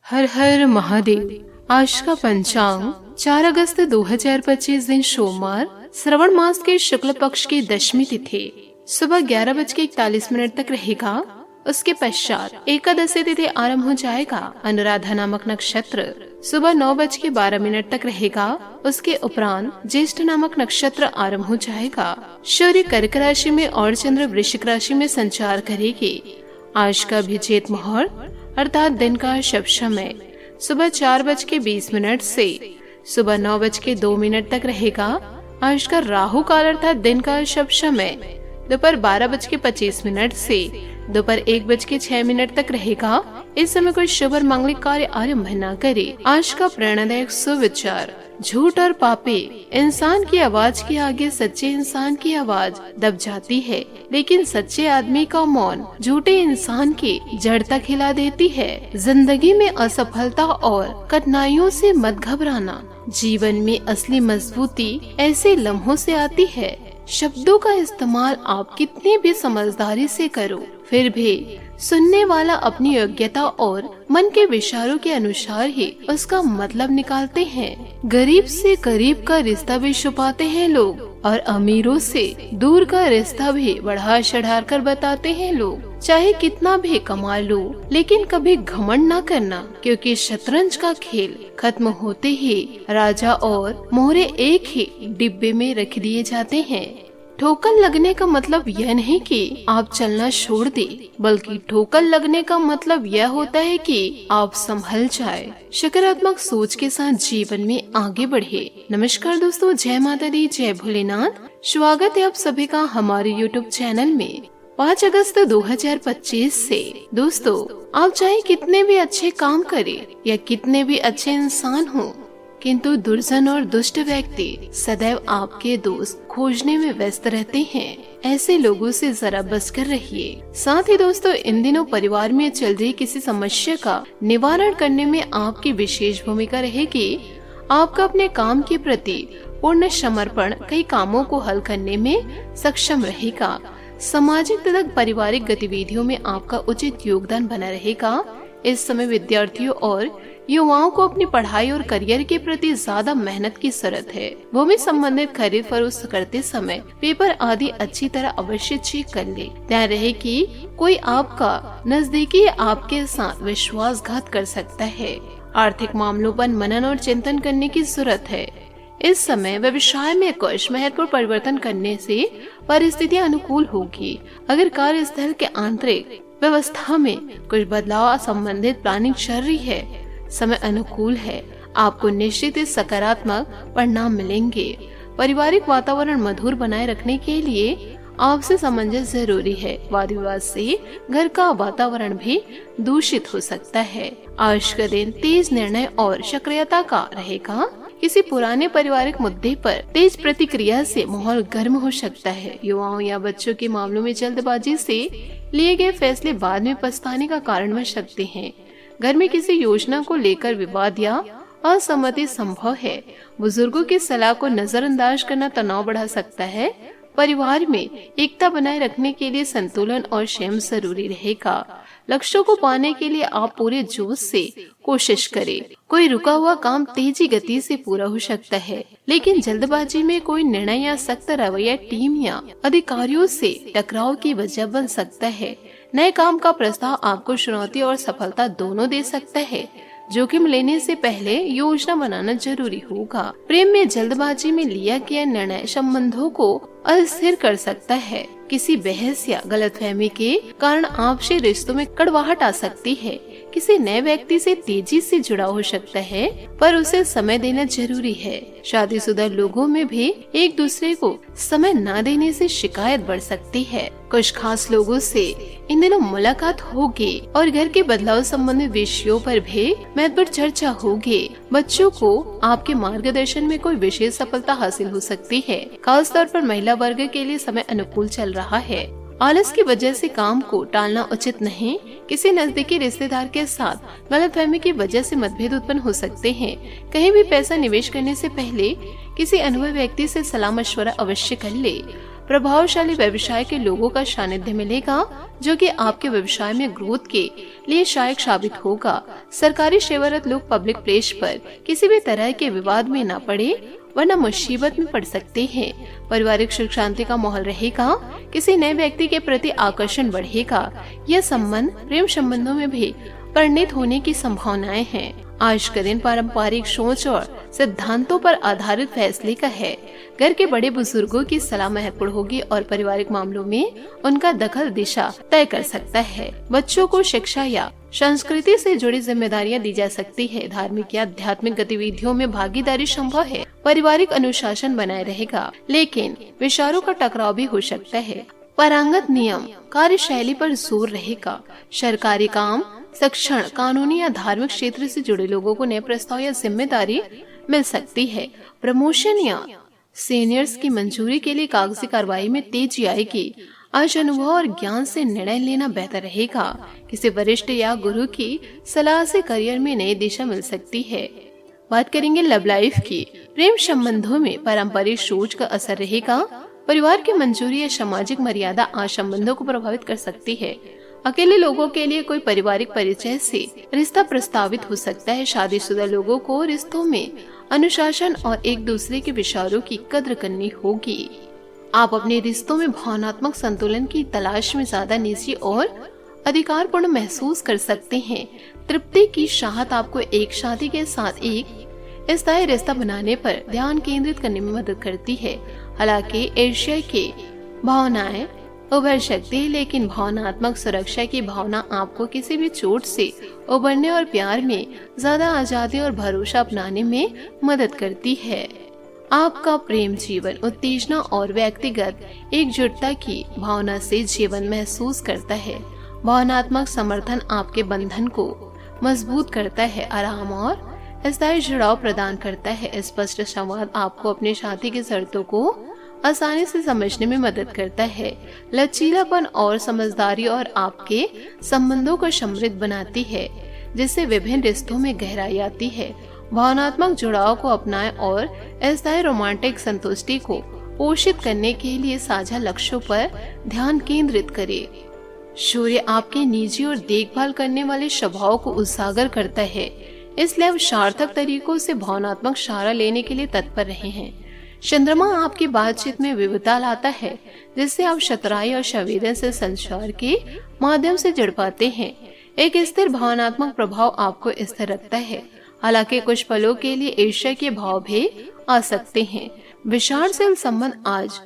हर हर महादेव। आज का पंचांग 4 अगस्त 2025 दिन सोमवार, श्रवण मास के शुक्ल पक्ष की दशमी तिथि सुबह 11:41 तक रहेगा। उसके पश्चात एकादशी तिथि आरंभ हो जाएगा। अनुराधा नामक नक्षत्र सुबह 9:12 तक रहेगा। उसके उपरांत ज्येष्ठ नामक नक्षत्र आरंभ हो जाएगा। सूर्य कर्क राशि में और चंद्र वृश्चिक राशि में संचार करेगी। आज का अभिजीत मुहूर्त अर्थात दिन का शुभ समय सुबह 4:20 से सुबह 9:02 तक रहेगा। आज का राहु काल अर्थात दिन का शुभ समय दोपहर 12:25 से दोपहर 1:06 तक रहेगा। इस समय कोई शुभ और मांगलिक कार्य आरंभ न करे। आज का प्रेरणादायक सुविचार, झूठ और पापी इंसान की आवाज के आगे सच्चे इंसान की आवाज दब जाती है, लेकिन सच्चे आदमी का मौन झूठे इंसान की जड़ तक हिला देती है। जिंदगी में असफलता और कठिनाइयों से मत घबराना। जीवन में असली मजबूती ऐसे लम्हों से आती है। शब्दों का इस्तेमाल आप कितने भी समझदारी से करो, फिर भी सुनने वाला अपनी योग्यता और मन के विचारों के अनुसार ही उसका मतलब निकालते हैं। गरीब से गरीब का रिश्ता भी छुपाते हैं लोग, और अमीरों से दूर का रिश्ता भी बढ़ा चढ़ा कर बताते हैं लोग। चाहे कितना भी कमा लो, लेकिन कभी घमंड न करना, क्योंकि शतरंज का खेल खत्म होते ही राजा और मोहरे एक ही डिब्बे में रख दिए जाते हैं। ठोकर लगने का मतलब यह नहीं कि आप चलना छोड़ दे, बल्कि ठोकर लगने का मतलब यह होता है कि आप संभल जाए। सकारात्मक सोच के साथ जीवन में आगे बढ़े। नमस्कार दोस्तों, जय माता दी, जय भोलेनाथ। स्वागत है आप सभी का हमारे YouTube चैनल में। 5 अगस्त 2025 से दोस्तों, आप चाहे कितने भी अच्छे काम करें या कितने भी अच्छे इंसान हो, किंतु दुर्जन और दुष्ट व्यक्ति सदैव आपके दोष खोजने में व्यस्त रहते हैं। ऐसे लोगों से जरा बचकर रहिए। साथ ही दोस्तों, इन दिनों परिवार में चल रही किसी समस्या का निवारण करने में आपकी विशेष भूमिका रहेगी। आपका अपने काम के प्रति पूर्ण समर्पण कई कामों को हल करने में सक्षम रहेगा। सामाजिक तथा पारिवारिक गतिविधियों में आपका उचित योगदान बना रहेगा। इस समय विद्यार्थियों और युवाओं को अपनी पढ़ाई और करियर के प्रति ज्यादा मेहनत की जरूरत है। भूमि संबंधित खरीद फरोख्त करते समय पेपर आदि अच्छी तरह अवश्य चेक कर ले। ध्यान रहे कि कोई आपका नजदीकी आपके साथ विश्वासघात कर सकता है। आर्थिक मामलों पर मनन और चिंतन करने की जरूरत है। इस समय व्यवसाय में कुछ महत्वपूर्ण परिवर्तन करने से परिस्थितियां अनुकूल होगी। अगर कार्यस्थल के आंतरिक व्यवस्था में कुछ बदलाव संबंधित प्लानिंग चल रही है, समय अनुकूल है। आपको निश्चित ही सकारात्मक परिणाम मिलेंगे। पारिवारिक वातावरण मधुर बनाए रखने के लिए आपसे सामंजस्य जरूरी है। वाद विवाद से घर का वातावरण भी दूषित हो सकता है। आज का दिन तेज निर्णय और सक्रियता का रहेगा। किसी पुराने पारिवारिक मुद्दे पर तेज प्रतिक्रिया से माहौल गर्म हो सकता है। युवाओं या बच्चों के मामलों में जल्दबाजी से लिए गए फैसले बाद में पछताने का कारण बन सकते हैं। घर में किसी योजना को लेकर विवाद या असहमति संभव है। बुजुर्गों की सलाह को नजरअंदाज करना तनाव बढ़ा सकता है। परिवार में एकता बनाए रखने के लिए संतुलन और संयम जरूरी रहेगा। लक्ष्यों को पाने के लिए आप पूरे जोश से कोशिश करें। कोई रुका हुआ काम तेजी गति से पूरा हो सकता है, लेकिन जल्दबाजी में कोई निर्णय या सख्त रवैया टीम या अधिकारियों से टकराव की वजह बन सकता है। नए काम का प्रस्ताव आपको चुनौती और सफलता दोनों दे सकता है। जोखिम लेने से पहले योजना बनाना जरूरी होगा। प्रेम में जल्दबाजी में लिया गया निर्णय संबंधों को अस्थिर कर सकता है। किसी बहस या गलतफहमी के कारण आपसे रिश्तों में कड़वाहट आ सकती है। किसी नए व्यक्ति से तेजी से जुड़ा हो सकता है, पर उसे समय देना जरूरी है। शादीशुदा लोगों में भी एक दूसरे को समय न देने से शिकायत बढ़ सकती है। कुछ खास लोगों से इन दिनों मुलाकात होगी और घर के बदलाव संबंधित विषयों पर भी महत्वपूर्ण चर्चा होगी। बच्चों को आपके मार्गदर्शन में कोई विशेष सफलता हासिल हो सकती है। खास तौर पर महिला वर्ग के लिए समय अनुकूल चल रहा है। आलस की वजह से काम को टालना उचित नहीं। किसी नजदीकी रिश्तेदार के साथ गलतफहमी की वजह से मतभेद उत्पन्न हो सकते हैं। कहीं भी पैसा निवेश करने से पहले किसी अनुभवी व्यक्ति से सलाह मशवरा अवश्य कर ले। प्रभावशाली व्यवसाय के लोगों का सानिध्य मिलेगा, जो कि आपके व्यवसाय में ग्रोथ के लिए सहायक साबित होगा। सरकारी सेवारत लोग पब्लिक प्लेस पर किसी भी तरह के विवाद में न पड़े, वरना मुसीबत में पड़ सकते हैं। पारिवारिक सुख शांति का माहौल रहेगा। किसी नए व्यक्ति के प्रति आकर्षण बढ़ेगा। यह संबंध प्रेम संबंधों में भी परिणित होने की संभावनाएं हैं। आज का दिन पारंपरिक सोच और सिद्धांतों पर आधारित फैसले का है। घर के बड़े बुजुर्गों की सलाह महत्वपूर्ण होगी और पारिवारिक मामलों में उनका दखल दिशा तय कर सकता है। बच्चों को शिक्षा या संस्कृति से जुड़ी जिम्मेदारियां दी जा सकती है। धार्मिक या आध्यात्मिक गतिविधियों में भागीदारी संभव है। पारिवारिक अनुशासन बनाए रहेगा, लेकिन विचारों का टकराव भी हो सकता है। पारंगत नियम कार्यशैली पर जोर रहेगा। सरकारी काम, शिक्षण, कानूनी या धार्मिक क्षेत्र से जुड़े लोगों को नए प्रस्ताव या जिम्मेदारी मिल सकती है। प्रमोशन या सीनियर्स की मंजूरी के लिए कागजी कार्रवाई में तेजी आएगी। आज अनुभव और ज्ञान से निर्णय लेना बेहतर रहेगा। किसी वरिष्ठ या गुरु की सलाह से करियर में नई दिशा मिल सकती है। बात करेंगे लव लाइफ की। प्रेम संबंधों में पारंपरिक सोच का असर रहेगा। परिवार की मंजूरी या सामाजिक मर्यादा आज संबंधों को प्रभावित कर सकती है। अकेले लोगों के लिए कोई पारिवारिक परिचय से रिश्ता प्रस्तावित हो सकता है। शादीशुदा लोगों को रिश्तों में अनुशासन और एक दूसरे के विचारों की कद्र करनी होगी। आप अपने रिश्तों में भावनात्मक संतुलन की तलाश में ज्यादा निजी और अधिकारपूर्ण महसूस कर सकते हैं। तृप्ति की चाहत आपको एक शादी के साथ एक स्थायी रिश्ता बनाने पर ध्यान केंद्रित करने में मदद करती है। हालांकि ईर्ष्या की भावनाएं उभर सकती है, लेकिन भावनात्मक सुरक्षा की भावना आपको किसी भी चोट से उबरने और प्यार में ज्यादा आजादी और भरोसा अपनाने में मदद करती है। आपका प्रेम जीवन उत्तेजना और व्यक्तिगत एकजुटता की भावना से जीवन महसूस करता है। भावनात्मक समर्थन आपके बंधन को मजबूत करता है, आराम और स्थायी जुड़ाव प्रदान करता है। स्पष्ट संवाद आपको अपने साथी की शर्तों को आसानी से समझने में मदद करता है। लचीलापन और समझदारी और आपके संबंधों को समृद्ध बनाती है, जिससे विभिन्न रिश्तों में गहराई आती है। भावनात्मक जुड़ाव को अपनाएं और अस्थायी रोमांटिक संतुष्टि को पोषित करने के लिए साझा लक्ष्यों पर ध्यान केंद्रित करें। सूर्य आपके निजी और देखभाल करने वाले स्वभाव को उजागर करता है, इसलिए आप सार्थक तरीकों से भावनात्मक सहारा लेने के लिए तत्पर रहे हैं। चंद्रमा आपकी बातचीत में विविधता लाता है, जिससे आप चतुराई और संवेदन से संचार के माध्यम से जुड़ पाते हैं। एक स्थिर भावनात्मक प्रभाव आपको स्थिर रखता है। हालांकि कुछ पलों के लिए ईर्ष्या के भाव भी आ सकते हैं। विचारशील संबंध आज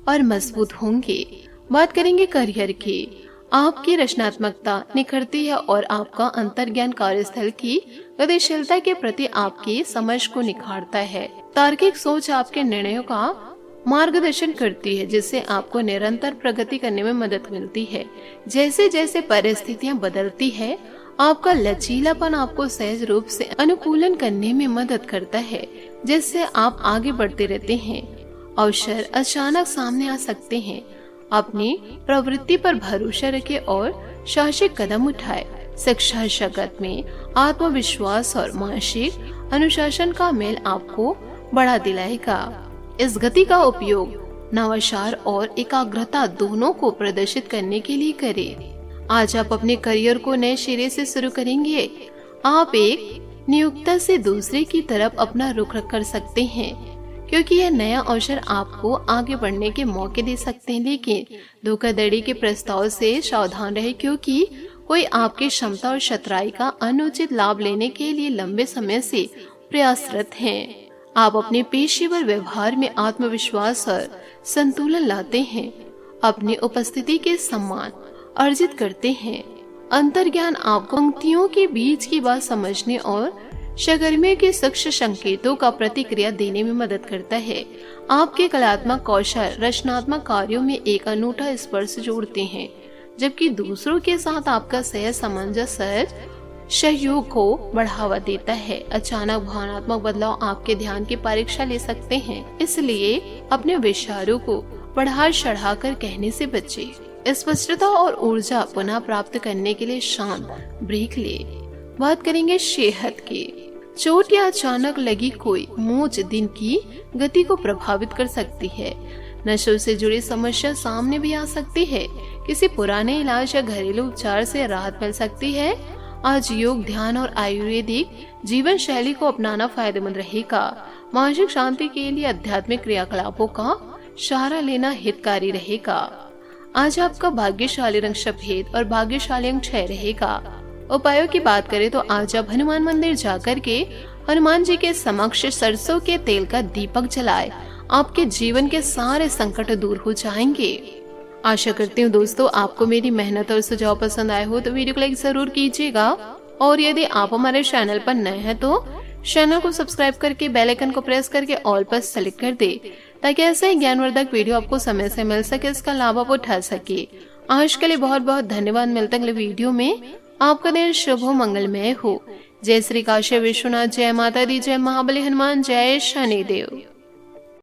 और मजबूत होंगे। बात करेंगे करियर की। आपकी रचनात्मकता निखरती है और आपका अंतर्ज्ञान कार्यस्थल की गतिशीलता के प्रति आपकी समझ को निखारता है। तार्किक सोच आपके निर्णयों का मार्गदर्शन करती है, जिससे आपको निरंतर प्रगति करने में मदद मिलती है। जैसे जैसे परिस्थितियां बदलती है, आपका लचीलापन आपको सहज रूप से अनुकूलन करने में मदद करता है, जिससे आप आगे बढ़ते रहते हैं। अवसर अचानक सामने आ सकते हैं। अपनी प्रवृत्ति पर भरोसा रखें और साहसिक कदम उठाए। शिक्षा जगत में आत्मविश्वास और मानसिक अनुशासन का मेल आपको बढ़ा दिलाएगा। इस गति का उपयोग नवाचार और एकाग्रता दोनों को प्रदर्शित करने के लिए करें। आज आप अपने करियर को नए सिरे से शुरू करेंगे। आप एक नियोक्ता से दूसरे की तरफ अपना रुख कर सकते हैं, क्योंकि यह नया अवसर आपको आगे बढ़ने के मौके दे सकते हैं। लेकिन धोखाधड़ी के प्रस्ताव से सावधान रहे, क्योंकि कोई आपकी क्षमता और चतुराई का अनुचित लाभ लेने के लिए लंबे समय से प्रयासरत हैं। आप अपने पेशेवर व्यवहार में आत्मविश्वास और संतुलन लाते हैं, अपनी उपस्थिति के सम्मान अर्जित करते हैं। अंतर्ज्ञान आपको पंक्तियों के बीच की बात समझने और सरगर्मियों के सूक्ष्म संकेतों का प्रतिक्रिया देने में मदद करता है। आपके कलात्मक कौशल रचनात्मक कार्यों में एक अनूठा स्पर्श जोड़ते हैं, जबकि दूसरों के साथ आपका सहज सामंजस्य सहज सहयोग को बढ़ावा देता है। अचानक भावनात्मक बदलाव आपके ध्यान की परीक्षा ले सकते हैं, इसलिए अपने विचारों को बढ़ा चढ़ाकर कहने से बचें। स्पष्टता और ऊर्जा पुनः प्राप्त करने के लिए शांत ब्रेक ले। बात करेंगे सेहत की। चोट या अचानक लगी कोई मोच दिन की गति को प्रभावित कर सकती है। नशों से जुड़ी समस्या सामने भी आ सकती है। किसी पुराने इलाज या घरेलू उपचार से राहत मिल सकती है। आज योग, ध्यान और आयुर्वेदिक जीवन शैली को अपनाना फायदेमंद रहेगा। मानसिक शांति के लिए आध्यात्मिक क्रियाकलापों का सहारा लेना हितकारी रहेगा। आज आपका भाग्यशाली रंग सफेद और भाग्यशाली अंक 6 रहेगा। उपायों की बात करें तो आज आप हनुमान मंदिर जाकर के हनुमान जी के समक्ष सरसों के तेल का दीपक जलाएं। आपके जीवन के सारे संकट दूर हो जाएंगे। आशा करती हूँ दोस्तों आपको मेरी मेहनत और सुझाव पसंद आए हो तो वीडियो को लाइक जरूर कीजिएगा। और यदि आप हमारे चैनल पर नए हैं तो चैनल को सब्सक्राइब करके बेल आइकन को प्रेस करके ऑल पर सेलेक्ट कर दे, ताकि ऐसे ही ज्ञानवर्धक वीडियो आपको समय से मिल सके, इसका लाभ आप उठा सके। आज के लिए बहुत बहुत धन्यवाद। मिलते अगले वीडियो में। आपका दिन शुभ हो, मंगलमय हो। जय श्री काशी विश्वनाथ, जय माता दी, जय महाबली हनुमान, जय शनिदेव।